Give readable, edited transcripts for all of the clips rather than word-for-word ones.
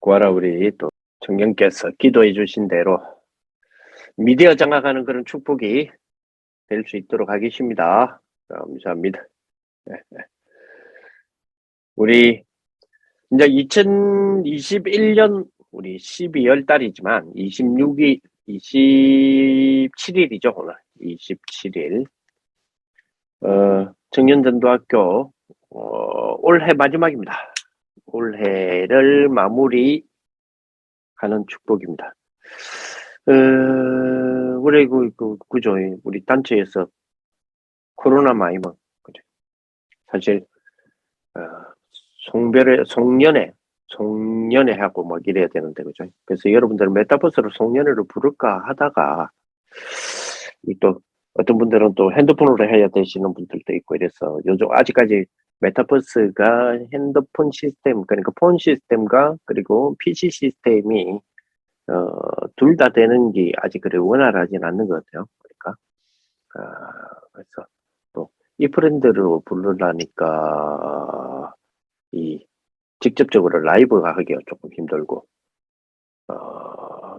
구하라 우리 또 청년께서 기도해 주신 대로 미디어 장악하는 그런 축복이 될 수 있도록 하겠습니다. 감사합니다. 네. 우리 이제 2021년 우리 12월 달이지만 27일이죠 오늘 27일 청년전도학교 올해 마지막입니다. 올해를 마무리하는 축복입니다. 우리 그죠 우리 단체에서 코로나 많이 그죠 사실 송년회 하고 막 이래야 되는데 그죠. 그래서 여러분들은 메타버스로 송년회를 부를까 하다가 또 어떤 분들은 또 핸드폰으로 해야 되시는 분들도 있고 이래서 요즘 아직까지 메타버스가 핸드폰 시스템 그러니까 폰 시스템과 그리고 PC 시스템이 둘 다 되는 게 아직 그래 원활하진 않는 것 같아요. 그러니까 그래서 또 이 브랜드로 부르려니까 이 직접적으로 라이브가 하기가 조금 힘들고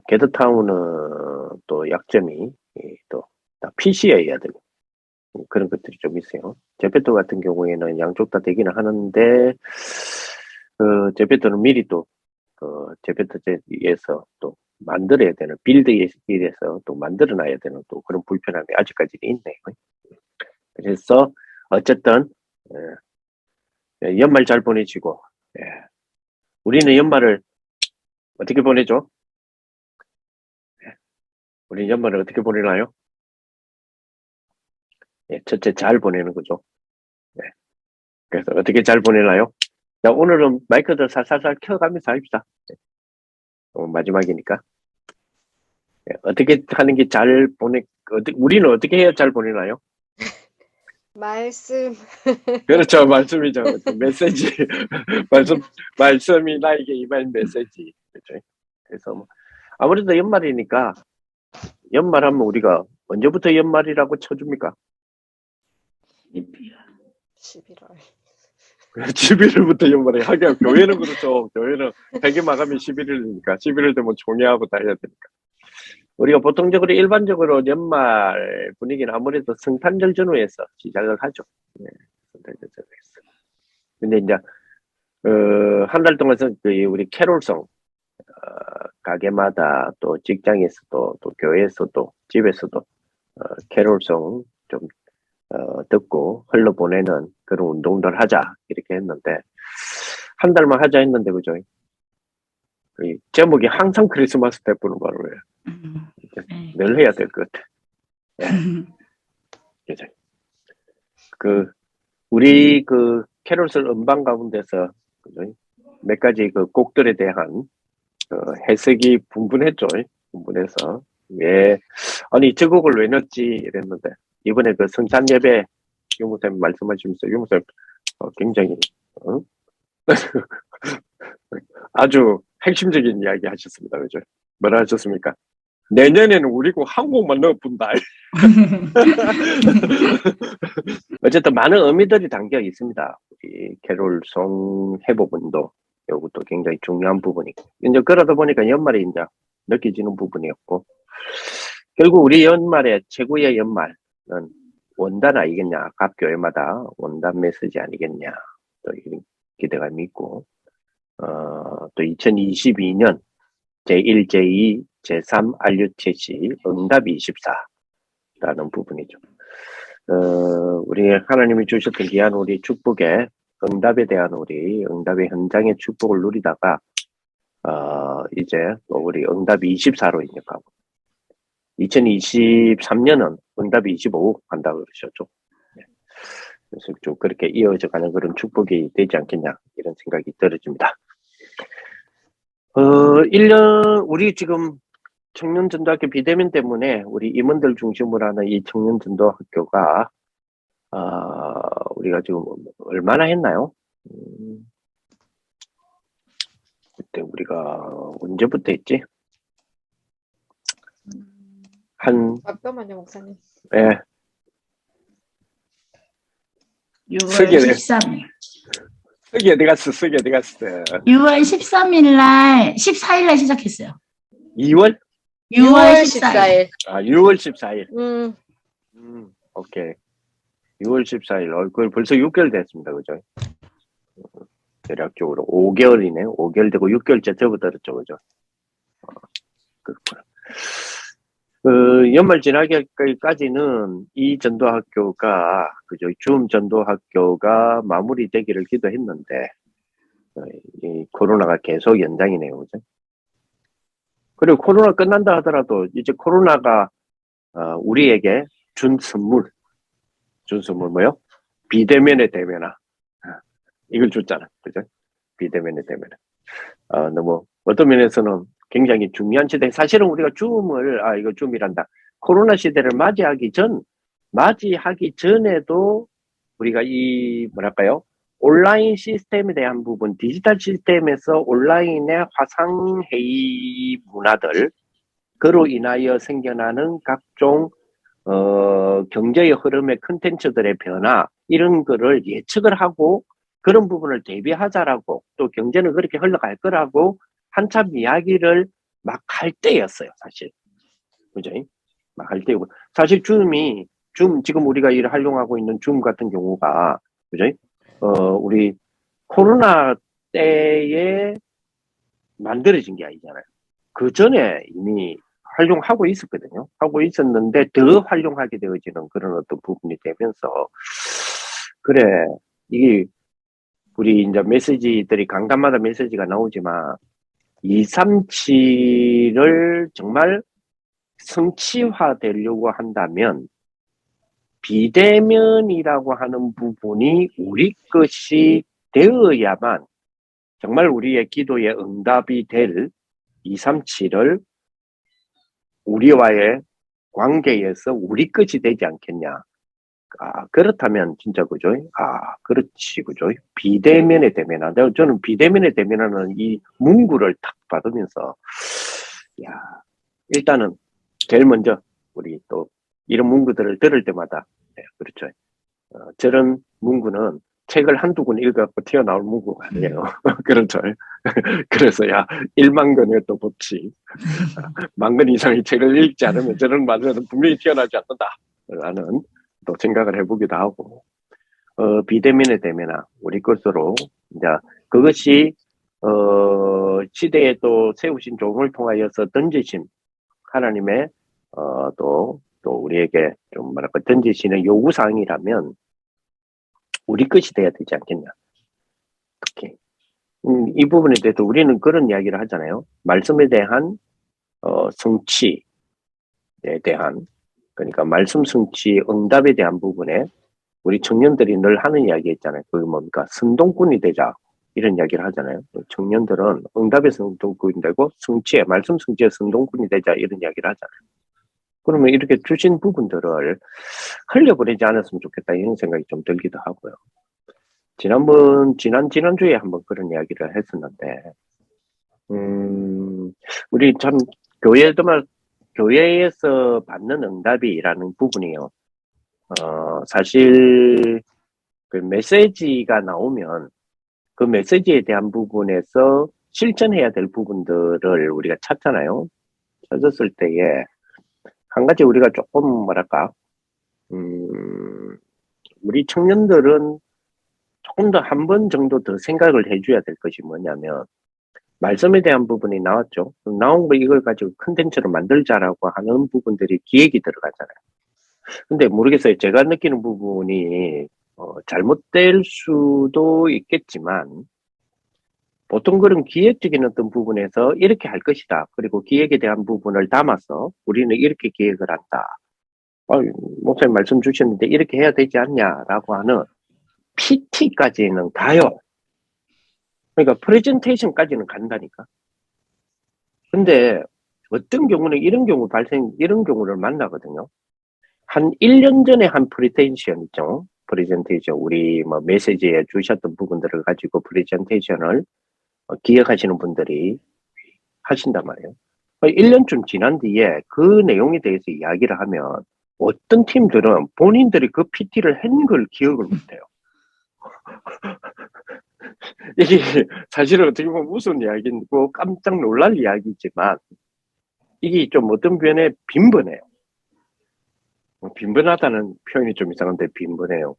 게드타운은 또 약점이 또 PC에 해야 되고 그런 것들이 좀 있어요. 제페토 같은 경우에는 양쪽 다 되기는 하는데 제페토는 미리 또 제페토에서 또 만들어야 되는 빌드에서 또 만들어놔야 되는 또 그런 불편함이 아직까지는 있네요. 그래서 어쨌든 연말 잘 보내시고 우리는 연말을 어떻게 보내죠? 우리 연말을 어떻게 보내나요? 첫째 잘 보내는 거죠. 그래서 어떻게 잘 보내나요? 자, 오늘은 마이크들 살살살 켜가면서 합시다. 마지막이니까. 어떻게 하는 게 잘 우리는 어떻게 해야 잘 보내나요? 말씀. 그렇죠. 말씀이죠. 메시지. 말씀이 나에게 임한 메시지. 그렇죠. 그래서 뭐, 아무래도 연말이니까, 연말하면 우리가 언제부터 연말이라고 쳐줍니까? 11월. 11월부터 연말에 하긴 교회는 그렇죠. 교회는 회계 마감이 11일이니까 11일 되면 종회하고 다 해야 되니까. 우리가 보통적으로 일반적으로 연말 분위기는 아무래도 성탄절 전후에서 시작을 하죠. 네, 성탄절 전후에서. 근데 이제 한 달 동안 우리 캐롤송 가게마다 또 직장에서도 또 교회에서도 집에서도 캐롤송 좀 듣고 흘러보내는 그런 운동들 하자 이렇게 했는데 한 달만 하자 했는데 그죠? 제목이 항상 크리스마스 때 부는 바로 왜 늘 해야 될 것 같아. 그죠? 우리 캐롤슬 음반 가운데서 그죠? 몇 가지 곡들에 대한 해석이 분분했죠. 분분해서 아니 저 곡을 왜 넣었지 이랬는데 이번에 성찬 예배 유무쌤 말씀하시면서 유무쌤 굉장히 아주 핵심적인 이야기 하셨습니다. 그죠? 뭐라 하셨습니까? 내년에는 우리 곡 한 곡만 넣어본다. 어쨌든 많은 의미들이 담겨 있습니다. 우리 캐롤송 해부분도 이것도 굉장히 중요한 부분이고 이제 그러다 보니까 연말에 이제 느껴지는 부분이었고 결국 우리 연말의 최고의 연말은 원단 아니겠냐? 각 교회마다 원단 메시지 아니겠냐? 또 이런 기대감이 있고 또 2022년 제1, 제2, 제3 RUTC 응답 24라는 부분이죠. 우리 하나님이 주셨던 귀한 우리 축복에 응답에 대한 우리 응답의 현장의 축복을 누리다가 이제 우리 응답 24로 입력하고 2023년은 응답 25 간다고 그러셨죠. 그래서 좀 그렇게 이어져 가는 그런 축복이 되지 않겠냐 이런 생각이 들어집니다. 1년 우리 지금 청년전도학교 비대면 때문에 우리 임원들 중심으로 하는 이 청년전도학교가 우리가 지금 얼마나 했나요? 그때 우리가 언제부터 했지? 잠깐만요, 목사님. 네. 6월 13일. 쓰기 어디 갔어? 쓰기 어디 갔어? 6월 13일 날, 14일 날 시작했어요. 2월? 6월 14일. 아, 6월 14일. 음, 오케이. 6월 14일. 그걸 벌써 6개월 됐습니다. 그죠? 대략적으로 5개월이네. 5개월 되고 6개월째 접어들었죠. 그죠? 그렇구나. 연말 지나기까지는 이 전도학교가, 그죠? 줌 전도학교가 마무리되기를 기도했는데, 이 코로나가 계속 연장이네요. 그죠? 그리고 코로나 끝난다 하더라도 이제 코로나가 우리에게 준 선물 뭐요? 비대면의 대면아. 이걸 줬잖아. 그죠? 비대면의 대면아. 너무 어떤 면에서는 굉장히 중요한 시대. 사실은 우리가 이거 줌이란다. 코로나 시대를 맞이하기 전에도 우리가 뭐랄까요? 온라인 시스템에 대한 부분, 디지털 시스템에서 온라인의 화상회의 문화들, 그로 인하여 생겨나는 각종, 경제의 흐름의 컨텐츠들의 변화, 이런 거를 예측을 하고, 그런 부분을 대비하자라고, 또 경제는 그렇게 흘러갈 거라고, 한참 이야기를 막 할 때였어요, 사실. 그죠? 막 할 때고. 사실 지금 우리가 활용하고 있는 줌 같은 경우가, 그죠? 우리 코로나 때에 만들어진 게 아니잖아요. 그 전에 이미 활용하고 있었거든요. 하고 있었는데 더 활용하게 되어지는 그런 어떤 부분이 되면서, 그래, 이게 우리 이제 강단마다 메시지가 나오지만 237을 정말 성취화되려고 한다면 비대면이라고 하는 부분이 우리 것이 되어야만 정말 우리의 기도의 응답이 될 237을 우리와의 관계에서 우리 것이 되지 않겠냐. 그렇다면 진짜 그죠? 그렇지 그죠? 비대면의 대면화. 저는 비대면의 대면화는 이 문구를 탁 받으면서 일단은 제일 먼저 우리 또 이런 문구들을 들을 때마다 그렇죠. 저런 문구는 책을 한두 권 읽어갖고 튀어나올 문구가 아니에요. 그렇죠. 그래서 1만 권의 또 법칙. 10,000권 이상의 책을 읽지 않으면 저런 말은 분명히 튀어나오지 않는다. 라는 또 생각을 해보기도 하고, 비대면의 대면화, 우리 것으로, 이제 그것이, 시대에 또 세우신 종을 통하여서 던지신 하나님의, 또 우리에게 좀 던지시는 요구사항이라면, 우리 것이 돼야 되지 않겠냐. 특히. 이 부분에 대해서 우리는 그런 이야기를 하잖아요. 말씀에 대한, 성취에 대한, 그러니까 말씀 성취, 응답에 대한 부분에 우리 청년들이 늘 하는 이야기 있잖아요. 그게 뭡니까? 선동꾼이 되자. 이런 이야기를 하잖아요. 청년들은 응답의 선동꾼이 되고 말씀 성취의 선동꾼이 되자. 이런 이야기를 하잖아요. 그러면 이렇게 주신 부분들을 흘려보내지 않았으면 좋겠다. 이런 생각이 좀 들기도 하고요. 지난주에 한번 그런 이야기를 했었는데, 우리 참 교회에서 받는 응답이라는 부분이요. 사실, 그 메시지가 나오면 그 메시지에 대한 부분에서 실천해야 될 부분들을 우리가 찾잖아요. 찾았을 때에, 한 가지 우리가 조금 우리 청년들은 조금 더 한 번 정도 더 생각을 해줘야 될 것이 뭐냐면, 말씀에 대한 부분이 나왔죠. 나온 거 이걸 가지고 컨텐츠를 만들자라고 하는 부분들이 기획이 들어가잖아요. 근데 모르겠어요. 제가 느끼는 부분이 잘못될 수도 있겠지만 보통 그런 기획적인 어떤 부분에서 이렇게 할 것이다. 그리고 기획에 대한 부분을 담아서 우리는 이렇게 기획을 한다. 목사님 말씀 주셨는데 이렇게 해야 되지 않냐라고 하는 PT까지는 가요. 그러니까 프레젠테이션까지는 간다니까. 근데 어떤 경우는 이런 경우를 만나거든요. 한 1년 전에 한 프레젠테이션 있죠. 프레젠테이션, 우리 메시지에 주셨던 부분들을 가지고 프레젠테이션을 기획하시는 분들이 하신단 말이에요. 1년쯤 지난 뒤에 그 내용에 대해서 이야기를 하면 어떤 팀들은 본인들이 그 PT를 한 걸 기억을 못해요. 이게 사실은 어떻게 보면 무슨 이야기고 깜짝 놀랄 이야기지만 이게 좀 어떤 면에 빈번해요. 빈번하다는 표현이 좀 이상한데 빈번해요.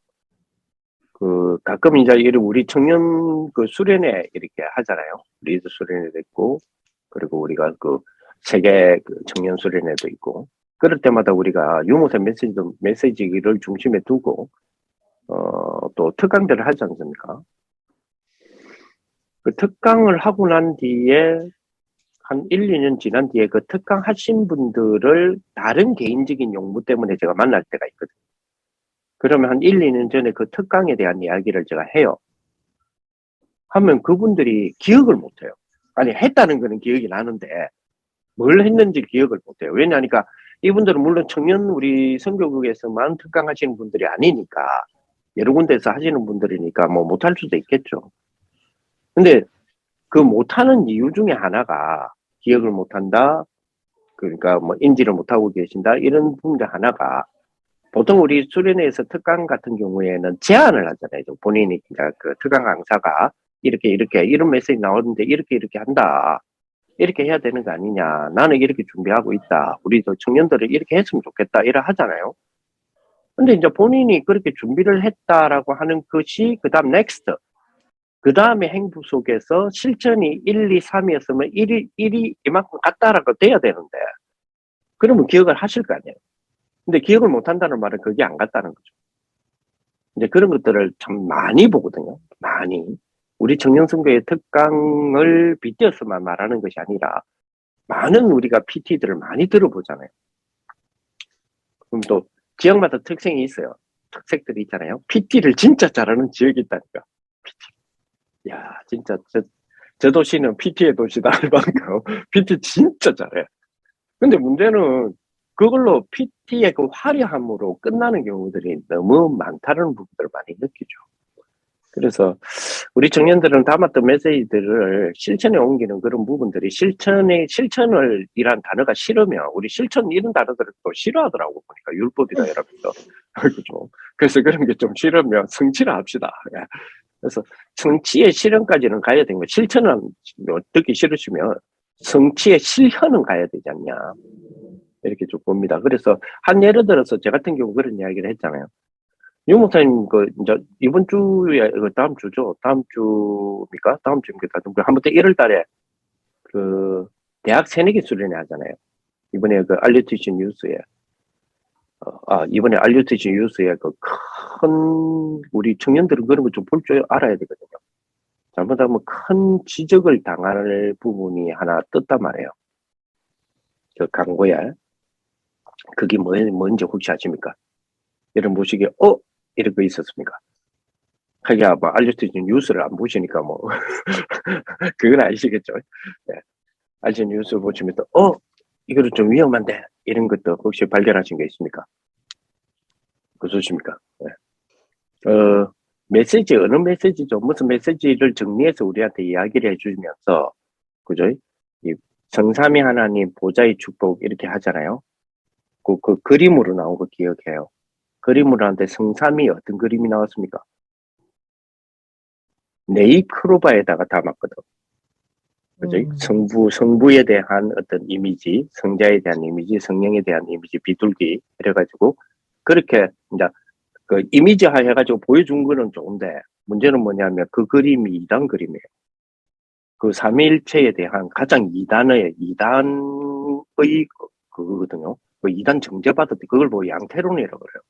가끔 이제 우리 청년 수련회 이렇게 하잖아요. 리드 수련회도 있고, 그리고 우리가 세계 청년 수련회도 있고, 그럴 때마다 우리가 유모사 메시지를 중심에 두고, 또 특강들을 하지 않습니까? 그 특강을 하고 난 뒤에 한 1, 2년 지난 뒤에 그 특강 하신 분들을 다른 개인적인 용무 때문에 제가 만날 때가 있거든요. 그러면 한 1, 2년 전에 그 특강에 대한 이야기를 제가 해요. 하면 그분들이 기억을 못해요. 아니, 했다는 거는 기억이 나는데 뭘 했는지 기억을 못해요. 왜냐하니까 이분들은 물론 청년 우리 선교국에서만 특강 하시는 분들이 아니니까 여러 군데에서 하시는 분들이니까 뭐 못할 수도 있겠죠. 근데 그 못하는 이유 중에 하나가 기억을 못한다. 그러니까 뭐 인지를 못하고 계신다. 이런 부분 중 하나가 보통 우리 수련회에서 특강 같은 경우에는 제안을 하잖아요. 본인이 그러니까 그 특강 강사가 이렇게 이런 메시지 나오는데 이렇게 한다. 이렇게 해야 되는 거 아니냐. 나는 이렇게 준비하고 있다. 우리도 청년들을 이렇게 했으면 좋겠다. 이래 하잖아요. 근데 이제 본인이 그렇게 준비를 했다라고 하는 것이 그 다음 넥스트. 그 다음에 행보 속에서 실천이 1, 2, 3이었으면 1이 이만큼 갔다라고 돼야 되는데 그러면 기억을 하실 거 아니에요. 근데 기억을 못 한다는 말은 그게 안 갔다는 거죠. 이제 그런 것들을 참 많이 보거든요. 많이. 우리 청년선교의 특강을 빗대어서만 말하는 것이 아니라 많은 우리가 PT들을 많이 들어보잖아요. 그럼 또 지역마다 특성이 있어요. 특색들이 있잖아요. PT를 진짜 잘하는 지역이 있다니까. PT. 야, 진짜 저 도시는 PT의 도시다 할 만큼 PT 진짜 잘해. 근데 문제는 그걸로 PT의 그 화려함으로 끝나는 경우들이 너무 많다는 부분들을 많이 느끼죠. 그래서 우리 청년들은 담았던 메시지들을 실천에 옮기는 그런 부분들이 실천을 이란 단어가 싫으면 우리 실천 이런 단어들을 또 싫어하더라고 보니까 율법이다 이러면서 그죠. 그래서 그런 게 좀 싫으면 성취를 합시다. 그래서 성취의 실현까지는 가야 되는 거. 실천은 듣기 싫으시면 성취의 실현은 가야 되지 않냐. 이렇게 좀 봅니다. 그래서 한 예를 들어서 저 같은 경우 그런 이야기를 했잖아요. 유 목사님, 이제, 이번 주에, 다음 주죠? 다음 주입니까? 다음 주입니까? 한번 1월 달에, 대학 새내기 수련회 하잖아요. 이번에 알류티시 뉴스에, 이번에 알류티시 뉴스에 우리 청년들은 그런 거 좀 볼 줄 알아야 되거든요. 잘못하면 큰 지적을 당할 부분이 하나 떴단 말이에요. 광고에. 그게 뭔지 혹시 아십니까? 여러분 보시기에, 이런 거 있었습니까? 하기야, 뭐, 알려주신 뉴스를 안 보시니까 뭐, 그건 아시겠죠? 네. 알려주신 뉴스 보시면 또, 이거는 좀 위험한데, 이런 것도 혹시 발견하신 게 있습니까? 없으십니까? 네. 메시지, 어느 메시지죠? 무슨 메시지를 정리해서 우리한테 이야기를 해주면서, 그죠? 이 성삼위 하나님 보좌의 축복, 이렇게 하잖아요? 그 그림으로 나온 거 기억해요. 그림으로 하는데 성삼위 어떤 그림이 나왔습니까? 네이크로바에다가 담았거든. 그죠? 성부에 대한 어떤 이미지, 성자에 대한 이미지, 성령에 대한 이미지, 비둘기, 이래가지고, 그렇게, 이제, 그 이미지화 해가지고 보여준 거는 좋은데, 문제는 뭐냐면 그 그림이 이단 그림이에요. 그 삼위일체에 대한 가장 이단의 그거거든요. 그 이단 정죄받았대. 그걸 보고 양태론이라고 그래요.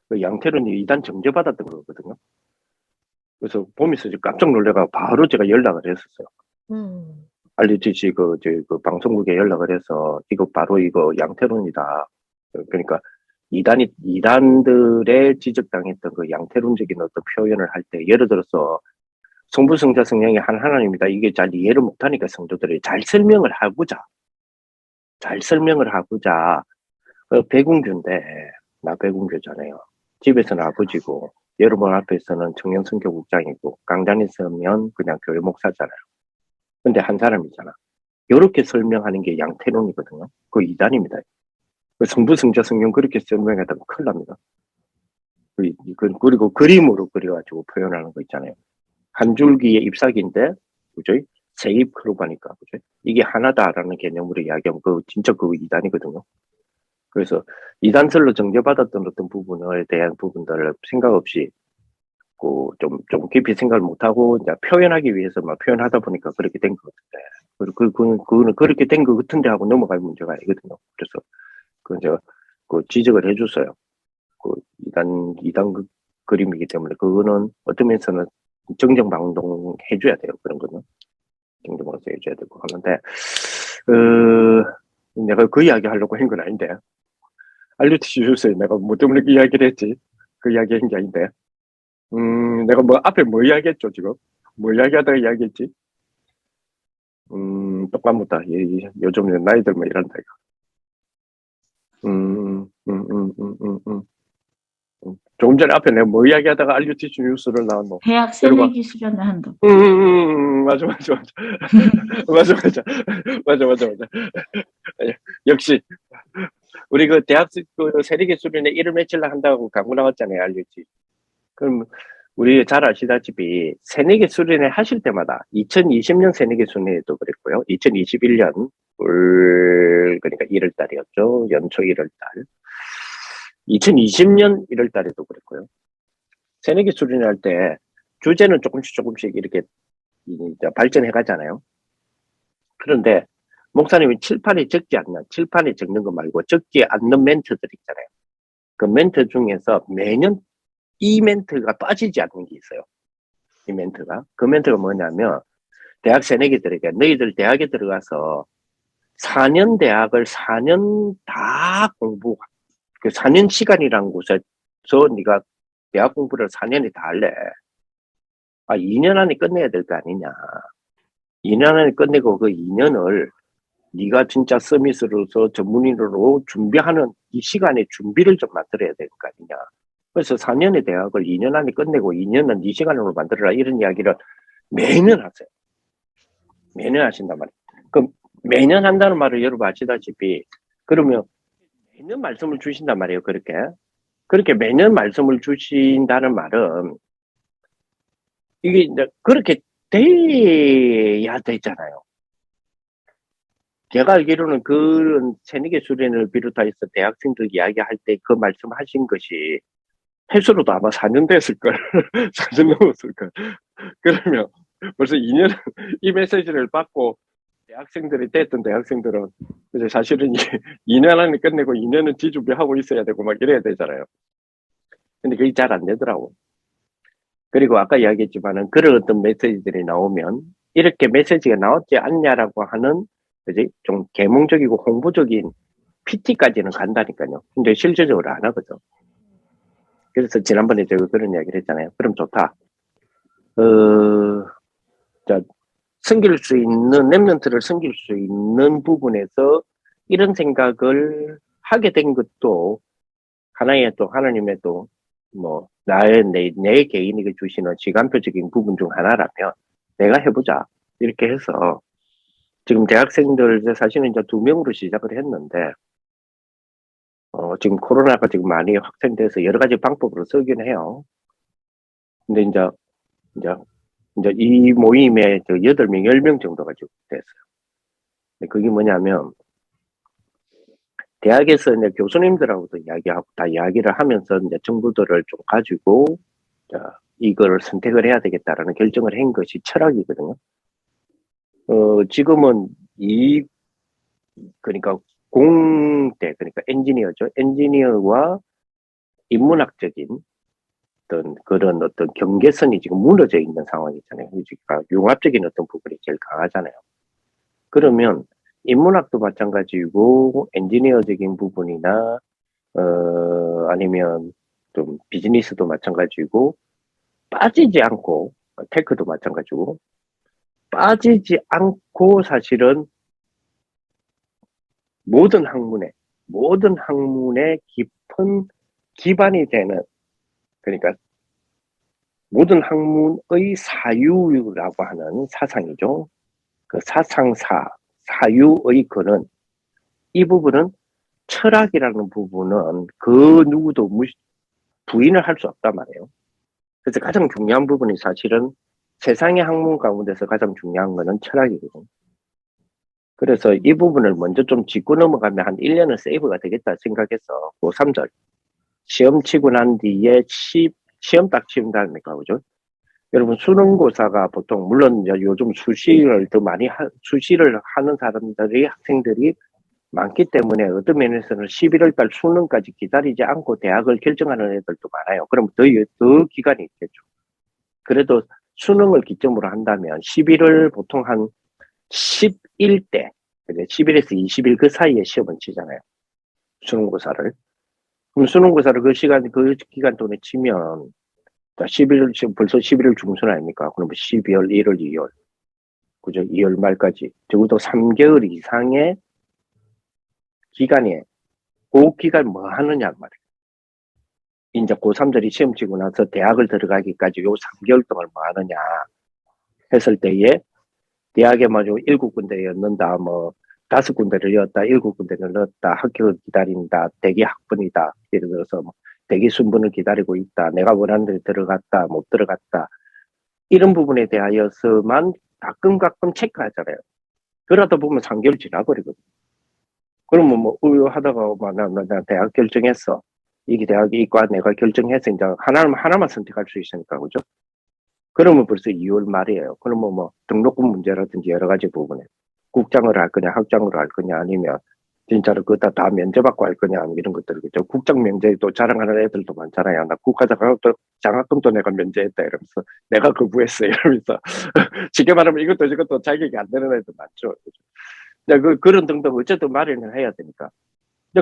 그 양태론이 이단 정죄받았던 거거든요. 그래서 보면서 깜짝 놀래가 바로 제가 연락을 했었어요. 알려주시 그 방송국에 연락을 해서 바로 이거 양태론이다. 그러니까 이단들의 지적당했던 그 양태론적인 어떤 표현을 할 때 예를 들어서 성부 성자 성령이 한 하나님이다. 이게 잘 이해를 못하니까 성도들이 잘 설명을 하고자 백운교인데 나 백운교잖아요. 집에서는 아버지고 여러분 앞에서는 청년 선교국장이고 강단에 서면 그냥 교회 목사잖아요. 근데 한 사람이잖아. 이렇게 설명하는 게 양태론이거든요. 그 이단입니다. 그 성부, 성자, 성령 그렇게 설명하다가 큰일 납니다. 그리고 그림으로 그려가지고 표현하는 거 있잖아요. 한 줄기의 잎사귀인데, 그죠? 세 잎 그러고 하니까, 그죠? 이게 하나다라는 개념으로 이야기하면, 진짜 그거 이단이거든요. 그래서 이단설로 정죄받았던 어떤 부분에 대한 부분들을 생각 없이, 좀 깊이 생각을 못하고, 이제 표현하기 위해서 막 표현하다 보니까 그렇게 된 것 같은데, 그거는 그렇게 된 것 같은데 하고 넘어갈 문제가 아니거든요. 그래서, 제가, 지적을 해줬어요. 이단 그림이기 때문에, 그거는 어떤 면에서는 정정방동 해줘야 돼요. 그런 거는. 정정방동 해줘야 되고 하는데, 내가 그 이야기 하려고 한 건 아닌데, 알려주셨어요. 내가 뭐 때문에 그 이야기를 했지. 그 이야기 한 게 아닌데. 내가 뭐 앞에 뭐 이야기했죠, 지금? 뭐 이야기하다가 이야기했지? 똑같다. 요즘 나이들 뭐 이런다, 이거. 조금 전에 앞에 내가 뭐 이야기하다가 알류티슈 뉴스를 나왔노. 대학 새내기 수련회 한다. 맞아. 맞아. 역시, 우리 그 대학 세리계 수련회 이름 외치려 한다고 광고 나왔잖아요, 알류티. 그럼, 우리 잘 아시다시피, 새내기 수련회 하실 때마다, 2020년 새내기 수련회도 그랬고요. 2021년, 그러니까 1월 달이었죠. 연초 1월 달. 2020년 1월 달에도 그랬고요. 새내기 수련회 할 때, 주제는 조금씩 이렇게 이제 발전해 가잖아요. 그런데, 목사님이 칠판에 적는 거 말고 적지 않는 멘트들 있잖아요. 그 멘트 중에서 매년 이 멘트가 빠지지 않는 게 있어요. 이 멘트가. 그 멘트가 뭐냐면, 대학 새내기들에게 너희들 대학에 들어가서 4년 대학을 4년 다 그 4년 시간이란 곳에서 네가 대학 공부를 4년이 다 할래. 2년 안에 끝내야 될 거 아니냐. 2년 안에 끝내고 그 2년을 네가 진짜 서밋으로서 전문인으로 준비하는 이 시간에 준비를 좀 만들어야 될 거 아니냐. 그래서 4년의 대학을 2년 안에 끝내고 2년은 네 시간으로 만들어라. 이런 이야기를 매년 하세요. 매년 하신단 말이에요. 그럼 매년 한다는 말을 여러분 아시다시피 그러면 매년 말씀을 주신단 말이에요. 그렇게 매년 말씀을 주신다는 말은 이게 이제 그렇게 돼야 되잖아요. 제가 알기로는 그런 새내기 수련을 비롯해서 대학생들 이야기할 때 그 말씀하신 것이 횟수로도 아마 4년 됐을걸. 4년 넘었을걸. 그러면 벌써 2년 이 메시지를 받고 대학생들이 됐던 대학생들은 이제 사실은 2년 안에 끝내고 2년은 지준비하고 있어야 되고 막 이래야 되잖아요. 근데 그게 잘 안 되더라고. 그리고 아까 이야기했지만은 그런 어떤 메시지들이 나오면 이렇게 메시지가 나왔지 않냐라고 하는 그지 좀 계몽적이고 홍보적인 PT까지는 간다니까요. 근데 실질적으로 안 하거든. 그래서 지난번에 제가 그런 이야기를 했잖아요. 그럼 좋다. 자, 숨길 수 있는 랩런트를 숨길 수 있는 부분에서 이런 생각을 하게 된 것도 하나의 또 하나님의 또 뭐 내 개인에게 주시는 시간표적인 부분 중 하나라면 내가 해보자 이렇게 해서 지금 대학생들 사실은 이제 2명으로 시작을 했는데 지금 코로나가 지금 많이 확산돼서 여러 가지 방법으로 쓰긴 해요. 근데 이제 이 모임에 8명, 10명 정도가 지금 됐어요. 근데 그게 뭐냐면 대학에서 이제 교수님들하고도 이야기하고 다 이야기를 하면서 이제 정보들을 좀 가지고 이걸 선택을 해야 되겠다라는 결정을 한 것이 철학이거든요. 지금은 그러니까 공대, 그러니까 엔지니어죠. 엔지니어와 인문학적인 그런 어떤 경계선이 지금 무너져 있는 상황이잖아요. 그러니까 융합적인 어떤 부분이 제일 강하잖아요. 그러면 인문학도 마찬가지고 엔지니어적인 부분이나 아니면 좀 비즈니스도 마찬가지고 빠지지 않고 테크도 마찬가지고 빠지지 않고 사실은 모든 학문의 깊은 기반이 되는 그러니까 모든 학문의 사유라고 하는 사상이죠. 그 사유의 근원 이 부분은 철학이라는 부분은 그 누구도 부인을 할 수 없단 말이에요. 그래서 가장 중요한 부분이 사실은 세상의 학문 가운데서 가장 중요한 거는 철학이거든요. 그래서 이 부분을 먼저 좀 짚고 넘어가면 한 1년은 세이브가 되겠다 생각해서 고3절 시험 치고 난 뒤에 시험 딱 치운 다음에 가보죠. 여러분 수능고사가 보통 물론 요즘 수시를 더 많이 수시를 하는 사람들이 학생들이 많기 때문에 어떤 면에서는 11월 달 수능까지 기다리지 않고 대학을 결정하는 애들도 많아요. 그럼 더 기간이 있겠죠. 그래도 수능을 기점으로 한다면 11월 보통 한 11대 10일에서 20일 그 사이에 시험을 치잖아요. 수능고사를. 그럼 수능고사를 그 기간 동안에 치면 11월, 벌써 11월 중순 아닙니까? 그럼 12월, 1월, 2월. 그죠? 2월 말까지. 적어도 3개월 이상의 기간에, 그 기간 뭐 하느냐 말이에요. 이제 고3들이 시험 치고 나서 대학을 들어가기까지 요 3개월 동안 뭐 하느냐 했을 때에 대학에 마저 7군데였는다, 뭐, 5군데를 넣었다, 7군데를 넣었다, 학교를 기다린다, 대기 학번이다. 예를 들어서 뭐, 대기 순번을 기다리고 있다, 내가 원하는 데 들어갔다, 못 들어갔다. 이런 부분에 대하여서만 가끔 체크하잖아요. 그러다 보면 3개월 지나버리거든요. 그러면 뭐, 하다가, 나 대학 결정했어. 이게 대학이 이과 내가 결정해서 이제 하나만 선택할 수 있으니까, 그죠? 그러면 벌써 2월 말이에요. 그러면 뭐 등록금 문제라든지 여러 가지 부분에 국장을 할 거냐, 학장으로 할 거냐, 아니면 진짜로 그다 다 면제받고 할 거냐, 이런 것들, 그죠? 국장 면제도 자랑하는 애들도 많잖아요. 나 장학금도 내가 면제했다 이러면서 내가 거부했어 이러면서 쉽게 말하면 이것도 저것도 자격이 안 되는 애들 많죠. 그죠? 그런 등등 어쨌든 마련을 해야 되니까.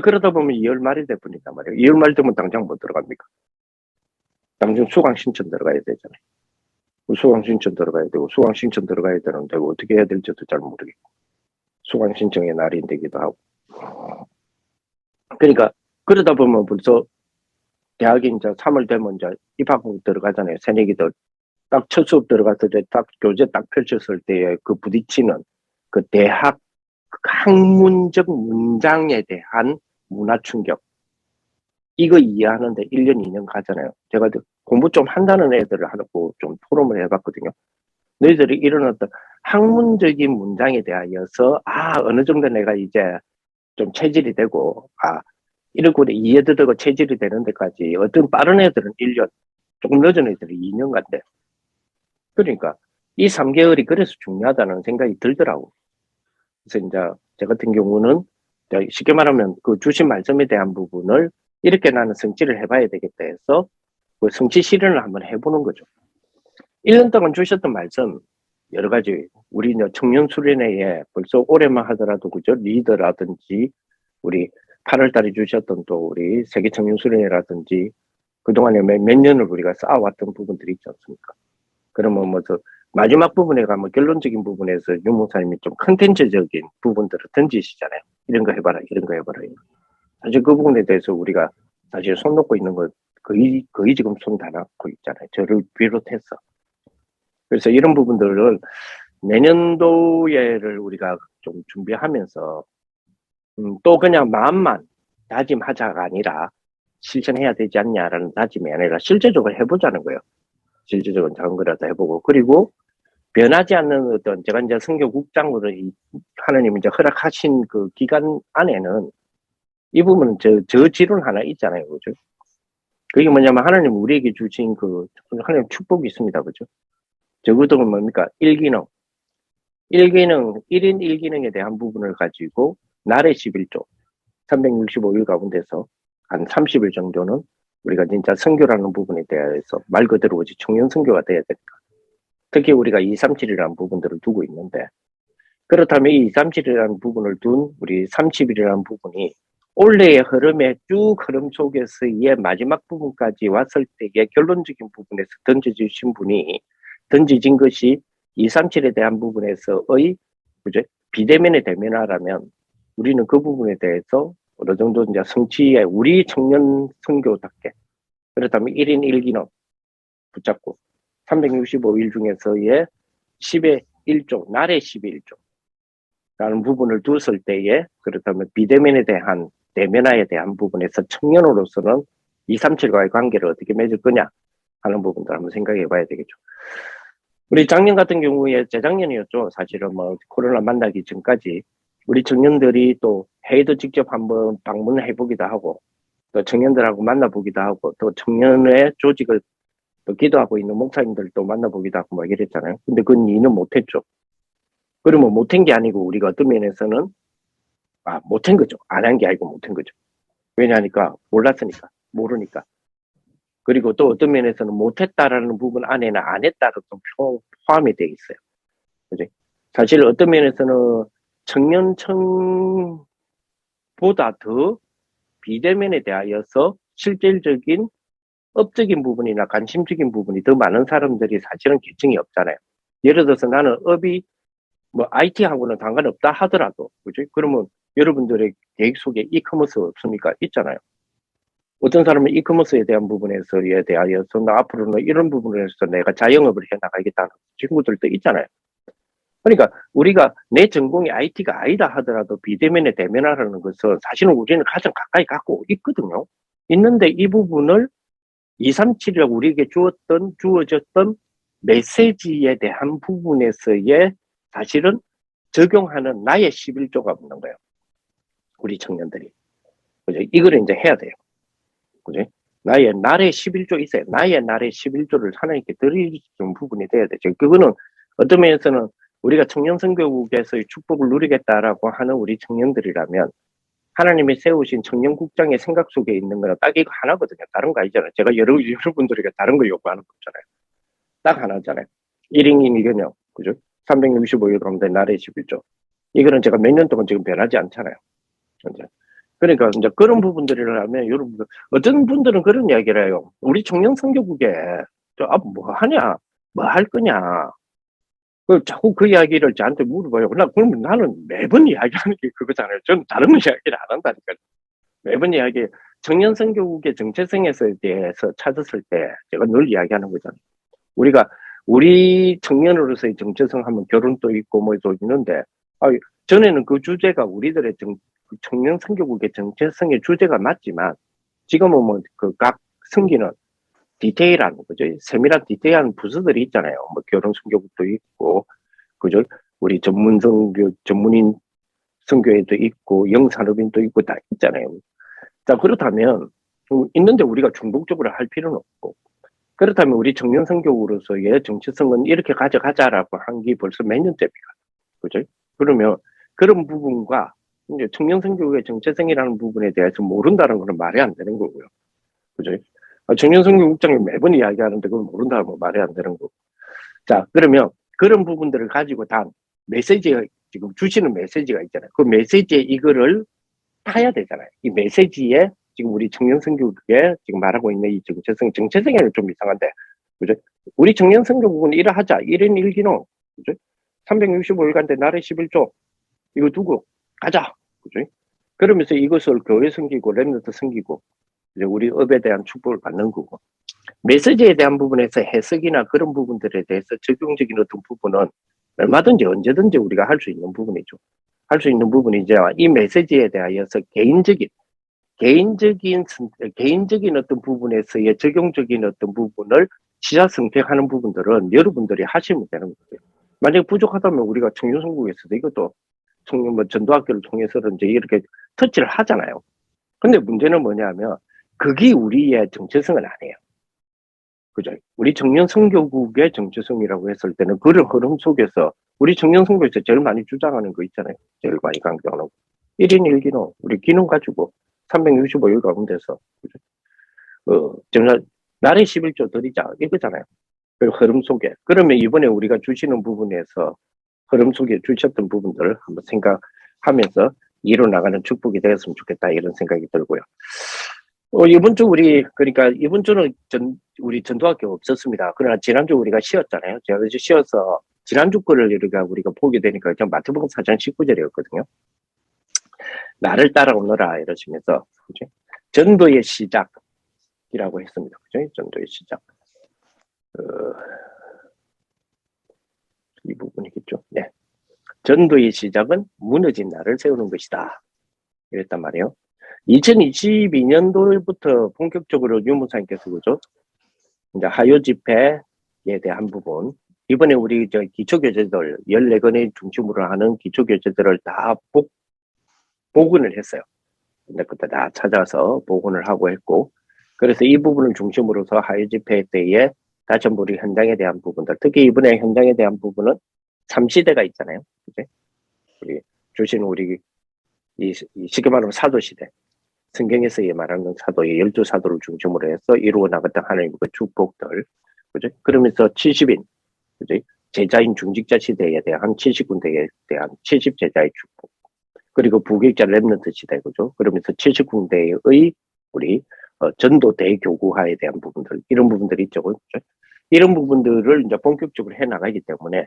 그러다 보면 2월 말이 돼 버린단 말이에요. 2월 말 되면 당장 못 들어갑니까? 당장 수강 신청 들어가야 되잖아요. 수강 신청 들어가야 되고 수강 신청 들어가야 되는데 어떻게 해야 될지도 잘 모르겠고 수강 신청의 날이 되기도 하고 그러니까 그러다 보면 벌써 대학이 이제 3월 되면 이제 입학국 들어가잖아요. 새내기들 딱 첫 수업 들어가서 이제 딱 교재 딱 펼쳤을 때에 그 부딪히는 그 대학 학문적 문장에 대한 문화 충격 이거 이해하는데 1년 2년 가잖아요. 제가 공부 좀 한다는 애들을 하고 좀 토론을 해봤거든요. 너희들이 이런 어떤 학문적인 문장에 대하여서 어느 정도 내가 이제 좀 체질이 되고 이렇게 이해도 되고 체질이 되는 데까지 어떤 빠른 애들은 1년 조금 늦은 애들은 2년 간대. 그러니까 이 3개월이 그래서 중요하다는 생각이 들더라고. 그래서 이제 저 같은 경우는 쉽게 말하면 그 주신 말씀에 대한 부분을 이렇게 나는 성취를 해봐야 되겠다 해서 그 성취 실현을 한번 해보는 거죠. 1년 동안 주셨던 말씀 여러 가지 우리 청년 수련회에 벌써 올해만 하더라도 그죠 리더라든지 우리 8월 달에 주셨던 또 우리 세계 청년 수련회라든지 그동안에 몇 년을 우리가 쌓아왔던 부분들이 있지 않습니까? 그러면 뭐 저 마지막 부분에 가면 결론적인 부분에서 윤 목사님이 좀 컨텐츠적인 부분들을 던지시잖아요. 이런 거 해봐라, 이런 거 해봐라. 사실 그 부분에 대해서 우리가 사실 손 놓고 있는 거 거의 지금 손 다 놓고 있잖아요. 저를 비롯해서. 그래서 이런 부분들을 내년도에를 우리가 좀 준비하면서 또 그냥 마음만 다짐하자가 아니라 실천해야 되지 않냐라는 다짐이 아니라 실제적으로 해보자는 거예요. 실제적으로 작은 거라도 해보고 그리고 변하지 않는 어떤 제가 이제 선교국장으로 하나님이 이제 허락하신 그 기간 안에는 이 부분은 저 지론 하나 있잖아요, 그죠? 그게 뭐냐면 하나님 우리에게 주신 그 하나님 축복이 있습니다, 그죠? 적어도 뭡니까? 1기능 1인 1기능에 대한 부분을 가지고 날의 11조 365일 가운데서 한 30일 정도는 우리가 진짜 선교라는 부분에 대해서 말 그대로 오직 청년 선교가 돼야 되니까 특히 우리가 237이라는 부분들을 두고 있는데 그렇다면 이 237이라는 부분을 둔 우리 30일이라는 부분이 올해의 흐름의 쭉 흐름 속에서의 마지막 부분까지 왔을 때의 결론적인 부분에서 던져진 것이 237에 대한 부분에서의 그죠? 비대면의 대면화라면 우리는 그 부분에 대해서 어느 정도 이제 성취에 우리 청년 선교답게 그렇다면 1인 1기능 붙잡고 365일 중에서의 10의 1조, 날의 11조 라는 부분을 두었을 때에 그렇다면 비대면에 대한 대면화에 대한 부분에서 청년으로서는 237과의 관계를 어떻게 맺을 거냐 하는 부분들 한번 생각해 봐야 되겠죠. 우리 작년 같은 경우에 재작년이었죠. 사실은 뭐 코로나 만나기 전까지 우리 청년들이 또 해외도 직접 한번 방문해 보기도 하고 또 청년들하고 만나보기도 하고 또 청년의 조직을 또 기도하고 있는 목사님들도 만나보기도 하고 막 이랬잖아요. 근데 그건 이는 못했죠. 그러면 못한 게 아니고 우리가 어떤 면에서는 못한 거죠. 안 한 게 아니고 못한 거죠. 왜냐하니까 몰랐으니까 모르니까. 그리고 또 어떤 면에서는 못했다라는 부분 안에는 안 했다로 좀 포함이 돼 있어요. 그지? 사실 어떤 면에서는 청년층보다 더 비대면에 대하여서 실질적인 업적인 부분이나 관심적인 부분이 더 많은 사람들이 사실은 계층이 없잖아요. 예를 들어서 나는 업이 뭐 IT하고는 상관없다 하더라도, 그지? 그러면 여러분들의 계획 속에 이커머스 없습니까? 있잖아요. 어떤 사람은 이커머스에 대한 부분에서에 대하여서 나 앞으로는 이런 부분에서 내가 자영업을 해 나가겠다는 친구들도 있잖아요. 그러니까 우리가 내 전공이 IT가 아니다 하더라도 비대면에 대면하라는 것은 사실은 우리는 가장 가까이 갖고 있거든요. 있는데 이 부분을 237이라고 우리에게 주어졌던 메시지에 대한 부분에서의 사실은 적용하는 나의 11조가 없는 거예요. 우리 청년들이. 그죠? 이걸 이제 해야 돼요. 그죠? 나의 11조 있어요. 나의 11조를 하나님께 드리는 부분이 돼야 되죠. 그거는 어떤 면에서는 우리가 청년선교국에서의 축복을 누리겠다라고 하는 우리 청년들이라면 하나님이 세우신 청년국장의 생각 속에 있는 거는 딱 이거 하나거든요. 다른 거 아니잖아요. 제가 여러분들에게 다른 거 요구하는 거 없잖아요. 딱 하나잖아요. 1인 2경영. 그죠? 365일 가운데 나의 11조. 이거는 제가 몇 년 동안 지금 변하지 않잖아요. 이제. 그러니까 이제 그런 부분들이라면 여러분들 어떤 분들은 그런 이야기를 해요. 우리 청년 선교국에 뭐 하냐, 뭐 할 거냐. 자꾸 그 이야기를 저한테 물어봐요. 그러면 나는 매번 이야기하는 게 그거잖아요. 저는 다른 이야기를 안 한다니까요. 매번 이야기 청년 선교국의 정체성에 대해서 찾았을 때 제가 늘 이야기하는 거잖아요. 우리 청년으로서의 정체성 하면 결혼도 있고 뭐도 있는데 전에는 그 주제가 우리들의 청년 선교국의 정체성의 주제가 맞지만 지금은 뭐 그 각 성기는 디테일한 거죠. 세밀한 디테일한 부서들이 있잖아요. 뭐 결혼 선교국도 있고 그죠? 우리 전문인 선교회도 있고 영산업인도 있고 다 있잖아요. 자 그렇다면 있는데 우리가 중복적으로 할 필요는 없고 그렇다면 우리 청년 선교국으로서의 정체성은 이렇게 가져가자라고 한 게 벌써 몇 년째입니까? 그죠? 그러면 그런 부분과 이제 청년 선교국의 정체성이라는 부분에 대해서 모른다는 것은 말이 안 되는 거고요. 그죠? 청년 선교국장이 매번 이야기하는데 그걸 모른다는 건 말이 안 되는 거고. 자, 그러면 그런 부분들을 가지고 단 메시지가 지금 주시는 메시지가 있잖아요. 그 메시지에 이거를 타야 되잖아요. 이 메시지에 지금 우리 청년 선교국에 지금 말하고 있는 이 정체성에는 좀 이상한데, 그죠? 우리 청년 선교국은 일하자, 1인 1기능, 그죠? 365일간 나라의 11조, 이거 두고 가자, 그죠? 그러면서 이것을 교회 섬기고, 랩너트 섬기고, 이제 우리 업에 대한 축복을 받는 거고, 메시지에 대한 부분에서 해석이나 그런 부분들에 대해서 적용적인 어떤 부분은 얼마든지 언제든지 우리가 할 수 있는 부분이죠. 할 수 있는 부분이 이제 이 메시지에 대하여서 개인적인 어떤 부분에서의 적용적인 어떤 부분을 시작 선택하는 부분들은 여러분들이 하시면 되는 거예요. 만약 부족하다면 우리가 청년선교국에서도 이것도 전도학교를 통해서는 이제 이렇게 터치를 하잖아요. 근데 문제는 뭐냐면 그게 우리의 정체성은 아니에요. 그죠? 우리 청년 선교국의 정체성이라고 했을 때는 그런 흐름 속에서 우리 청년 선교에서 제일 많이 주장하는 거 있잖아요. 제일 많이 강조하는 거. 1인 1기능, 우리 기능 가지고 365일 가운데서 정말 나라의 11조 드리자 이거잖아요. 그 흐름 속에. 그러면 이번에 우리가 주시는 부분에서 흐름 속에 주셨던 부분들을 한번 생각하면서 이뤄나가는 축복이 되었으면 좋겠다 이런 생각이 들고요. 이번 주는 우리 전도학교 없었습니다. 그러나 지난주 우리가 쉬었잖아요. 제가 쉬어서 지난주 거를 우리가 보게 되니까 그냥 마태복음 4장 19절이었거든요. 나를 따라오너라 이러시면서 그죠? 전도의 시작이라고 했습니다. 그죠? 전도의 시작. 이 부분이겠죠. 네. 전도의 시작은 무너진 나를 세우는 것이다. 이랬단 말이에요. 2022년도부터 본격적으로 유무사님께서 그죠? 이제 하요 집회에 대한 부분, 이번에 우리 저 기초교재들 14권의 중심으로 하는 기초교재들을 다 복원을 했어요. 근데 그때 다 찾아서 복원을 하고 했고, 그래서 이 부분을 중심으로서 하이집회 때에 다시 한번 우리 현장에 대한 부분들, 특히 이번에 현장에 대한 부분은 3시대가 있잖아요. 그죠? 우리 주신 우리 이 쉽게 말하면 사도시대. 성경에서 말하는 사도의 12사도를 중심으로 해서 이루어 나갔던 하나님의 그 축복들. 그죠? 그러면서 70인, 그죠? 제자인 중직자 시대에 대한 70군데에 대한 70제자의 축복. 그리고 부객자 랩런트 시대, 그죠? 그러면서 70군데의 우리 전도 대교구화에 대한 부분들, 이런 부분들이 있죠. 그죠? 이런 부분들을 이제 본격적으로 해 나가기 때문에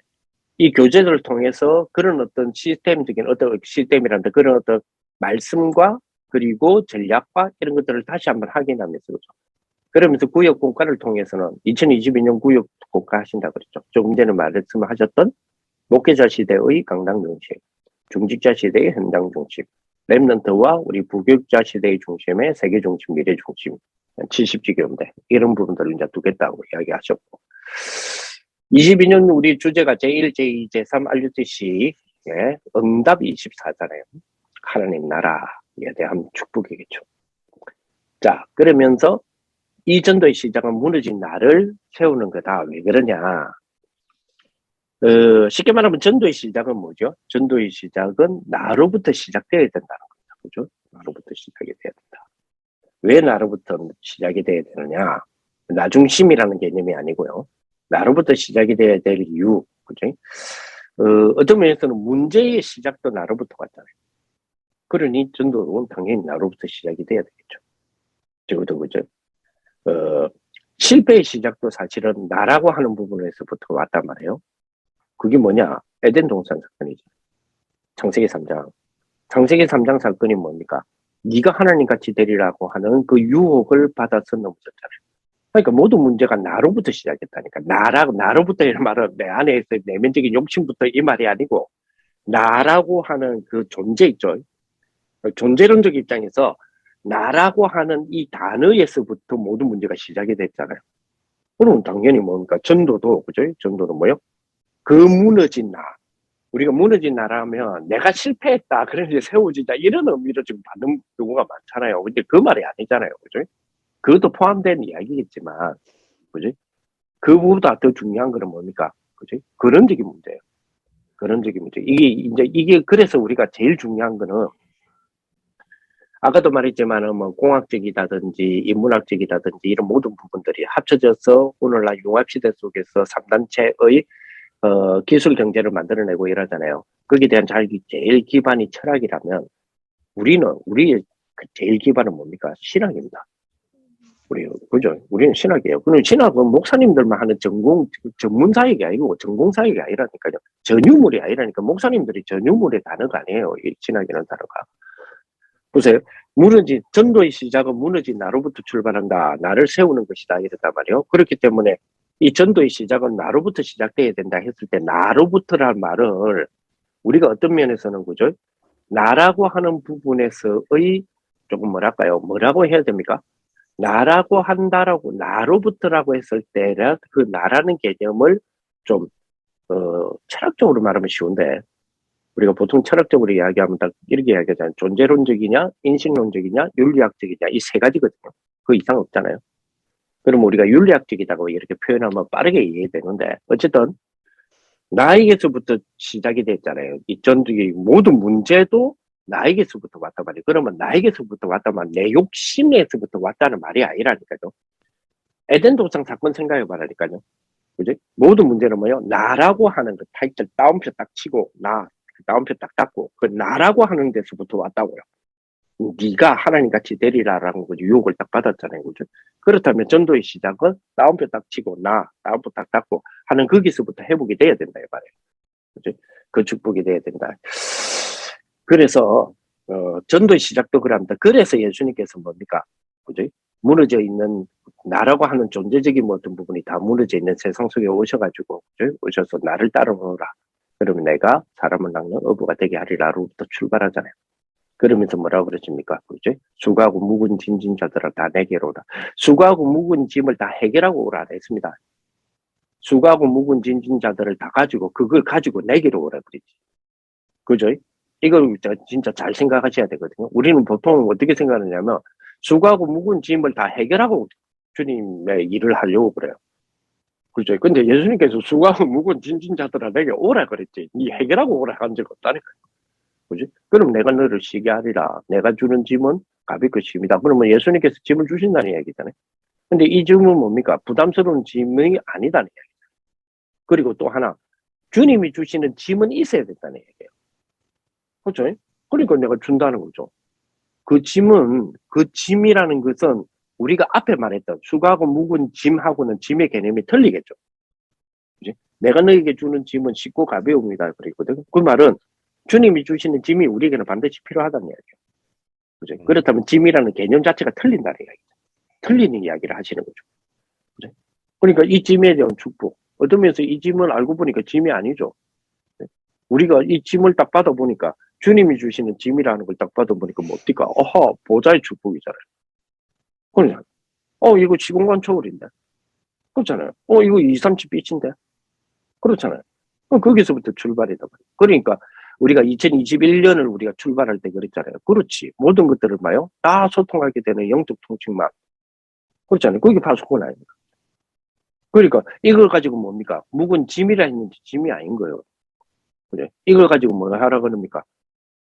이 교재들을 통해서 그런 어떤 시스템적인 어떤 시스템이란다 그런 어떤 말씀과 그리고 전략과 이런 것들을 다시 한번 확인하면서 그죠. 그러면서 구역 공과를 통해서는 2022년 구역 공과 하신다 그랬죠. 조금 전에 말씀하셨던 목회자 시대의 강당 중심, 중직자 시대의 현장 중심, 랩런트와 우리 부교육자 시대의 중심의 세계 중심, 미래 중심, 70지교인데 이런 부분들을 이제 두겠다고 이야기하셨고 22년 우리 주제가 제1, 제2, 제3 RUTC의 응답 24잖아요. 하나님 나라에 대한 축복이겠죠. 자, 그러면서 이 전도의 시작은 무너진 나를 세우는 거다. 왜 그러냐? 쉽게 말하면 전도의 시작은 뭐죠? 전도의 시작은 나로부터 시작되어야 된다는 거죠. 그죠? 나로부터 시작이 돼야 된다. 왜 나로부터 시작이 돼야 되느냐? 나중심이라는 개념이 아니고요. 나로부터 시작이 돼야 될 이유, 그죠? 어떤 면에서는 문제의 시작도 나로부터 같잖아요. 그러니 전도는 당연히 나로부터 시작이 돼야 되겠죠. 적어도 그죠? 실패의 시작도 사실은 나라고 하는 부분에서부터 왔단 말이에요. 그게 뭐냐? 에덴 동산 사건이죠. 창세기 3장. 창세기 3장 사건이 뭡니까? 네가 하나님 같이 되리라고 하는 그 유혹을 받아서 넘어졌잖아요. 그러니까 모든 문제가 나로부터 시작했다니까. 나로부터 이런 말은 내 안에 있어요. 내면적인 욕심부터 이 말이 아니고, 나라고 하는 그 존재 있죠. 존재론적 입장에서 나라고 하는 이 단어에서부터 모든 문제가 시작이 됐잖아요. 그럼 당연히 뭡니까? 전도도, 그죠? 전도는 뭐요? 그 무너진 나. 우리가 무너진 나라면 내가 실패했다. 그래서 세워지자. 이런 의미로 지금 받는 경우가 많잖아요. 근데 그 말이 아니잖아요. 그죠? 그것도 포함된 이야기겠지만, 그지? 그보다 더 중요한 거는 뭡니까? 그지? 그런적인 문제예요. 그런적인 문제. 이게 그래서 우리가 제일 중요한 거는, 아까도 말했지만은 뭐 공학적이라든지 인문학적이라든지 이런 모든 부분들이 합쳐져서 오늘날 융합시대 속에서 3단체의 기술 경제를 만들어내고 이러잖아요. 거기에 대한 제일 기반이 철학이라면 우리의 제일 기반은 뭡니까? 신학입니다. 그죠? 우리는 신학이에요. 그럼 신학은 목사님들만 하는 전문 사역이 아니고 전공 사역이 아니라니까요. 전유물이 아니라니까. 목사님들이 전유물의 단어가 아니에요. 이 신학이라는 단어가. 보세요. 전도의 시작은 무너진 나로부터 출발한다. 나를 세우는 것이다. 이랬단 말이에요. 그렇기 때문에 이 전도의 시작은 나로부터 시작돼야 된다 했을 때 나로부터란 말을 우리가 어떤 면에서는 그죠? 나라고 하는 부분에서의 조금 뭐라고 해야 됩니까? 나라고 한다라고 나로부터라고 했을 때는 그 나라는 개념을 좀 철학적으로 말하면 쉬운데 우리가 보통 철학적으로 이야기하면 딱 이렇게 이야기하잖아요. 존재론적이냐, 인식론적이냐, 윤리학적이냐 이 세 가지거든요. 그 이상 없잖아요. 그럼 우리가 윤리학적이다고 이렇게 표현하면 빠르게 이해되는데 어쨌든 나에게서부터 시작이 됐잖아요. 이 전투의 모든 문제도 나에게서부터 왔단 말이에요. 그러면 나에게서부터 왔단 말이에요. 내 욕심에서부터 왔다는 말이 아니라니까요. 에덴 동상 사건 생각해 봐라니까요. 그지? 모든 문제는 뭐예요? 나라고 하는 그 타이틀 따옴표 딱 치고 따옴표 딱 닫고 그 나라고 하는 데서부터 왔다고요. 네가 하나님 같이 되리라라는 거 유혹을 딱 받았잖아요. 그죠? 그렇다면 전도의 시작은 따옴표 딱 치고 따옴표 딱 닫고 하는 거기서부터 회복이 돼야 된다 이 말이에요. 그죠? 그 축복이 돼야 된다. 그래서 전도의 시작도 그럽니다. 그래서 예수님께서 뭡니까? 그죠? 무너져 있는 나라고 하는 존재적인 모든 부분이 다 무너져 있는 세상 속에 오셔가지고 그죠? 오셔서 나를 따라오라. 그러면 내가 사람을 낚는 어부가 되게 하리라로부터 출발하잖아요. 그러면서 뭐라고 그러십니까? 그죠? 수고하고 묵은 짐진 자들아 다 내게로 오라. 수고하고 묵은 짐을 다 해결하고 오라 했습니다. 수고하고 묵은 진진자들을 다 가지고 그걸 가지고 내기로 오라 그랬지. 그죠? 이걸 진짜 잘 생각하셔야 되거든요. 우리는 보통 어떻게 생각하냐면 수고하고 묵은 짐을 다 해결하고 주님의 일을 하려고 그래요. 그죠? 근데 예수님께서 수고하고 묵은 진진자들아 내게 오라 그랬지. 이 해결하고 오라 한 적 없다니까요. 그지? 그럼 내가 너를 쉬게 하리라. 내가 주는 짐은 가볍고 쉽니다. 그러면 예수님께서 짐을 주신다는 얘기잖아요. 근데 이 짐은 뭡니까? 부담스러운 짐이 아니다는 얘기죠. 그리고 또 하나, 주님이 주시는 짐은 있어야 된다는 얘기예요. 그렇죠? 그러니까 내가 준다는 거죠. 그 짐은, 그 짐이라는 것은 우리가 앞에 말했던 수고하고 묵은 짐하고는 짐의 개념이 틀리겠죠. 그지? 내가 너에게 주는 짐은 쉽고 가벼웁니다. 그랬거든. 그 말은 주님이 주시는 짐이 우리에게는 반드시 필요하다는 이야기죠. 그죠? 그렇다면 짐이라는 개념 자체가 틀린다는 이야기죠. 틀리는 이야기를 하시는 거죠. 그죠? 그러니까 이 짐에 대한 축복. 어떤 면에서 이 짐을 알고 보니까 짐이 아니죠. 우리가 이 짐을 딱 받아보니까 주님이 주시는 짐이라는 걸 딱 받아보니까 뭡니까? 어허, 보좌의 축복이잖아요. 그러냐? 이거 시공간 초월인데. 그렇잖아요. 이거 237 빛인데. 그렇잖아요. 거기서부터 출발이다. 그러니까 우리가 2021년을 우리가 출발할 때 그랬잖아요. 그렇지. 모든 것들을 봐요. 다 소통하게 되는 영적 통칭만. 그렇잖아요. 그게 파수꾼 아닙니까? 그러니까 이걸 가지고 뭡니까? 묵은 짐이라 했는지 짐이 아닌 거예요. 그래. 이걸 가지고 뭐 하라 그럽니까?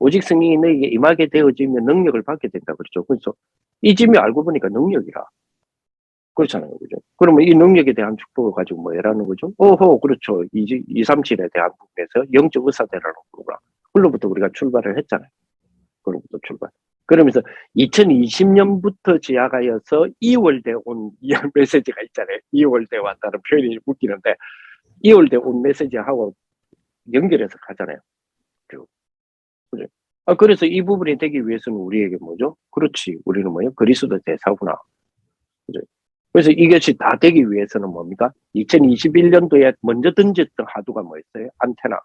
오직 성령이 너에게 임하게 되어지면 능력을 받게 된다. 그렇죠. 그래서 이 짐이 알고 보니까 능력이라. 그렇잖아요. 그죠? 그러면 이 능력에 대한 축복을 가지고 뭐 해라는 거죠? 그렇죠. 237에 대한 부분에서 영적 의사대라는 거구나. 그로부터 우리가 출발을 했잖아요. 그로부터 출발. 그러면서 2020년부터 시작하여서 2월대 온 메시지가 있잖아요. 2월대 왔다는 표현이 웃기는데, 2월대 온 메시지하고 연결해서 가잖아요. 그죠? 그래서 이 부분이 되기 위해서는 우리에게 뭐죠? 그렇지. 우리는 뭐예요? 그리스도 대사구나. 그죠? 그래서 이것이 다 되기 위해서는 뭡니까? 2021년도에 먼저 던졌던 하두가 뭐였어요? 안테나.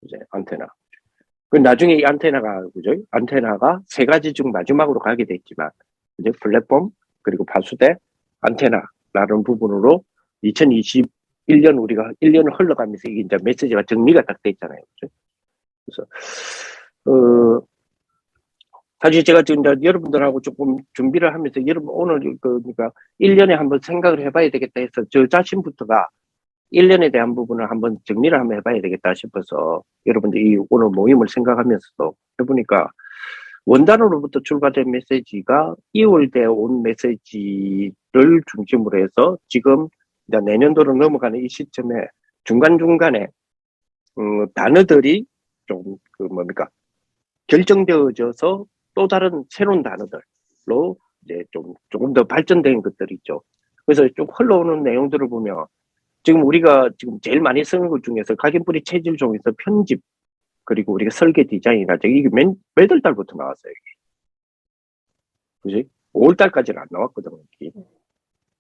이제 안테나. 그 나중에 이 안테나가, 그죠? 안테나가 세 가지 중 마지막으로 가게 됐지만, 이제 플랫폼, 그리고 파수대, 안테나라는 부분으로 2021년 우리가 1년을 흘러가면서 이게 이제 메시지가 정리가 딱 돼 있잖아요. 그죠? 그래서, 사실 제가 지금 여러분들하고 조금 준비를 하면서 여러분 오늘 그러니까 1년에 한번 생각을 해봐야 되겠다 해서 저 자신부터가 1년에 대한 부분을 한번 정리를 한번 해봐야 되겠다 싶어서 여러분들 이 오늘 모임을 생각하면서도 해보니까 원단으로부터 출발된 메시지가 2월대 온 메시지를 중심으로 해서 지금 이제 내년도로 넘어가는 이 시점에 중간중간에 단어들이 좀 뭡니까 결정되어져서 또 다른 새로운 단어들로 이제 조금 더 발전된 것들이 있죠. 그래서 쭉 흘러오는 내용들을 보면 지금 우리가 지금 제일 많이 쓰는 것 중에서 각인뿌리 체질 중에서 편집 그리고 우리가 설계 디자인이라 이게 몇 월 달부터 나왔어요. 그지? 5월 달까지는 안 나왔거든요.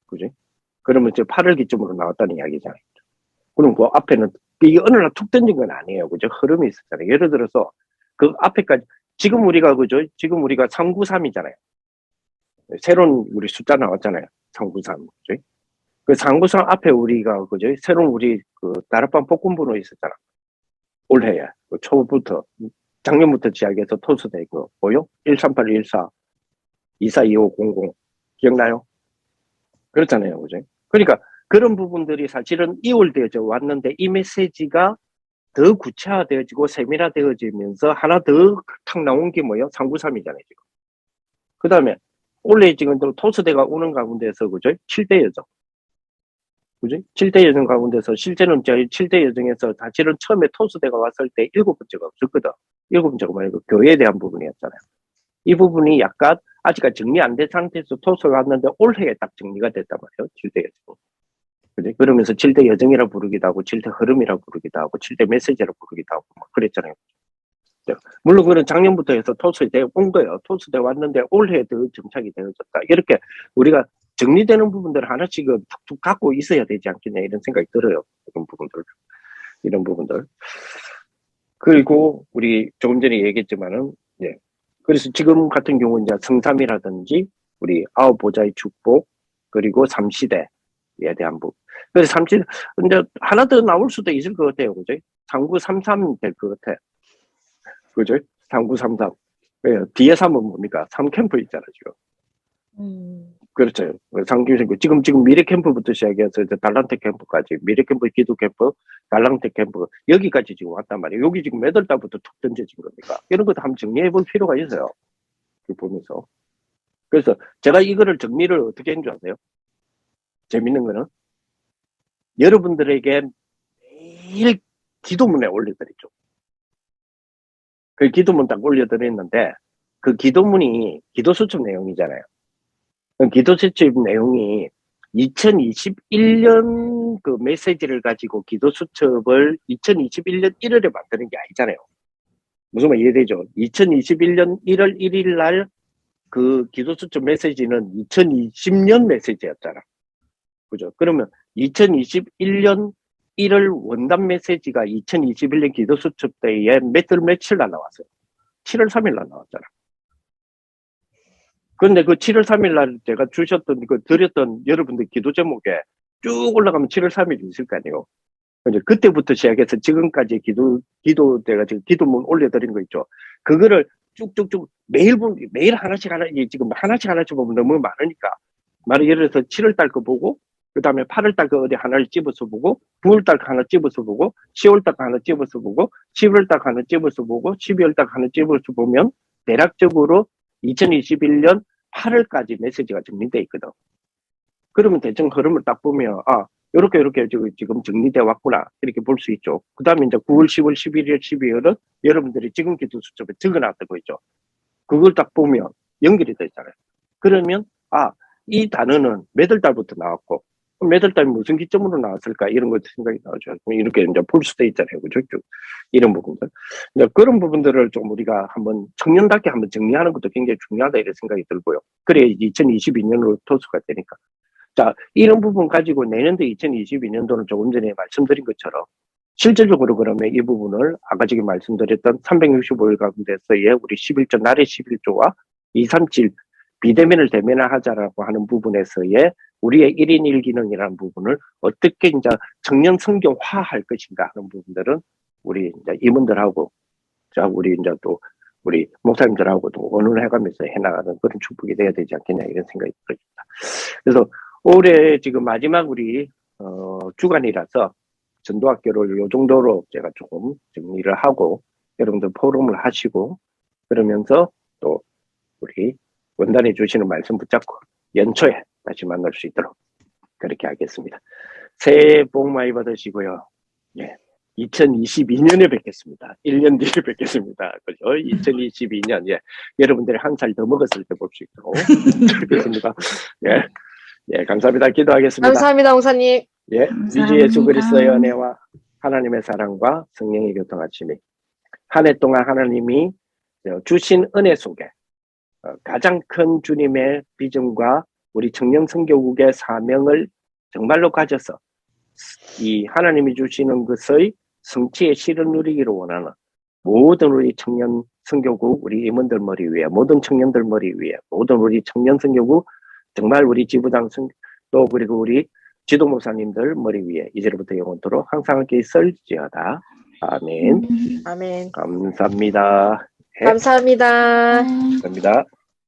그지? 그러면 이제 8월 기점으로 나왔다는 이야기잖아요. 그럼 그 앞에는 이게 어느 날 툭 던진 건 아니에요. 그죠? 흐름이 있었잖아요. 예를 들어서 그 앞에까지 지금 우리가 그죠? 지금 우리가 393이잖아요. 새로운 우리 숫자 나왔잖아요. 393. 그죠? 그 393 앞에 우리가 그죠? 새로운 우리 그 다락방 복권번호 있었잖아. 올해야 그 초부터 작년부터 시작해서 토스된 거 뭐요? 13814 242500 기억나요? 그렇잖아요. 그죠? 그러니까 그런 부분들이 사실은 2월 되어져 왔는데 이 메시지가 더 구체화되어지고 세밀화되어지면서 하나 더 탁 나온 게 뭐예요? 393이잖아요, 지금. 그 다음에, 원래 지금 토스대가 오는 가운데서, 그죠? 7대 여정. 그죠? 7대 여정 가운데서, 실제는 저희 7대 여정에서 사실은 처음에 토스대가 왔을 때 7번째가 없었거든. 7번째가 뭐예요? 교회에 대한 부분이었잖아요. 이 부분이 약간 아직까지 정리 안 된 상태에서 토스가 왔는데 올해에 딱 정리가 됐단 말이에요. 7대 여정. 그죠? 그러면서 7대 여정이라 부르기도 하고, 7대 흐름이라 부르기도 하고, 7대 메시지라 부르기도 하고, 막 그랬잖아요. 물론 그는 작년부터 해서 토스대 온 거예요. 토스대 왔는데 올해 더 정착이 되어졌다. 이렇게 우리가 정리되는 부분들을 하나씩은 툭툭 갖고 있어야 되지 않겠냐 이런 생각이 들어요. 이런 부분들. 그리고 우리 조금 전에 얘기했지만은, 예. 그래서 지금 같은 경우는 이제 성삼이라든지 우리 아홉 보좌의 축복 그리고 삼시대에 대한 부분. 그래서 삼칠 이제 하나 더 나올 수도 있을 것 같아요, 그죠? 3933 될 것 같아, 그죠? 3933. 예, 뒤에 3은 뭡니까? 3캠프 있잖아 지금. 그렇죠. 상규생구 지금 미래 캠프부터 시작해서 이제 달란트 캠프까지 미래 캠프, 기도 캠프, 달란트 캠프 여기까지 지금 왔단 말이에요. 여기 지금 몇 월 달부터 툭 던져진 겁니까? 이런 것도 한번 정리해 볼 필요가 있어요. 보면서. 그래서 제가 이거를 정리를 어떻게 했는 줄 아세요? 재밌는 거는 여러분들에게 매일 기도문에 올려드리죠. 그 기도문 딱 올려드렸는데 그 기도문이 기도수첩 내용이잖아요. 그 기도수첩 내용이 2021년 그 메시지를 가지고 기도수첩을 2021년 1월에 만드는 게 아니잖아요. 무슨 말 이해되죠? 2021년 1월 1일 날 그 기도수첩 메시지는 2020년 메시지였잖아. 그죠? 그러면 2021년 1월 원단 메시지가 2021년 기도수첩 때에 며칠 날 나왔어요. 7월 3일 날 나왔잖아. 근데 그 7월 3일 날 제가 주셨던, 드렸던 여러분들 기도 제목에 쭉 올라가면 7월 3일이 있을 거 아니에요. 이제 그때부터 시작해서 지금까지 제가 지금 기도문 올려드린 거 있죠. 그거를 쭉쭉쭉 매일 하나씩 지금 하나씩 보면 너무 많으니까. 예를 들어서 7월 달 거 보고, 그 다음에 8월 달 거 어디 하나를 집어서 보고, 9월 달 거 하나 집어서 보고, 10월 달 거 하나 집어서 보고, 11월 달 거 하나 집어서 보고, 12월 달 거 하나 집어서 보면, 대략적으로 2021년 8월까지 메시지가 정리되어 있거든. 그러면 대충 흐름을 딱 보면, 요렇게 지금 정리되어 왔구나. 이렇게 볼 수 있죠. 그 다음에 이제 9월, 10월, 11월, 12월은 여러분들이 지금 기도 수첩에 적어놨던 거 있죠. 그걸 딱 보면 연결이 되어 있잖아요. 그러면, 이 단어는 몇 월 달부터 나왔고, 몇 월 달 무슨 기점으로 나왔을까? 이런 것도 생각이 나오죠. 이렇게 이제 볼 수도 있잖아요. 그죠? 이런 부분들. 이제 그런 부분들을 좀 우리가 한번 청년답게 한번 정리하는 것도 굉장히 중요하다 이런 생각이 들고요. 그래, 2022년으로 토수가 되니까. 자, 이런 부분 가지고 내년도 2022년도는 조금 전에 말씀드린 것처럼 실질적으로 그러면 이 부분을 아까 지금 말씀드렸던 365일 가운데서의 우리 11조, 날의 11조와 237 비대면을 대면화하자라고 하는 부분에서의 우리의 1인 1기능이라는 부분을 어떻게 이제 청년 성교화할 것인가 하는 부분들은 우리 이제 임원들하고 우리 이제 또 우리 목사님들하고도 의논을 해가면서 해나가는 그런 축복이 돼야 되지 않겠냐 이런 생각이 들었습니다. 그래서 올해 지금 마지막 우리 주간이라서 전도학교를 요 정도로 제가 조금 정리를 하고 여러분들 포럼을 하시고 그러면서 또 우리 원단해 주시는 말씀 붙잡고 연초에 다시 만날 수 있도록 그렇게 하겠습니다. 새해 복 많이 받으시고요. 예. 2022년에 뵙겠습니다. 1년 뒤에 뵙겠습니다. 그죠? 2022년, 예. 여러분들이 한 살 더 먹었을 때 볼 수 있도록. 그렇습니다. 예. 예, 감사합니다. 기도하겠습니다. 감사합니다, 목사님. 예. 감사합니다. 위주 예수 그리스도의 은혜와 하나님의 사랑과 성령의 교통하심이 한 해 동안 하나님이 주신 은혜 속에 가장 큰 주님의 비전과 우리 청년선교국의 사명을 정말로 가져서 이 하나님이 주시는 것의 성취의 실을 누리기를 원하는 모든 우리 청년 선교국 우리 임원들 머리 위에 모든 청년들 머리 위에 모든 우리 청년 선교국 정말 우리 지부장 또 그리고 우리 지도목사님들 머리 위에 이제부터 영원토록 항상 함께 있을지어다. 아멘. 아멘. 감사합니다. 감사합니다. 감사합니다.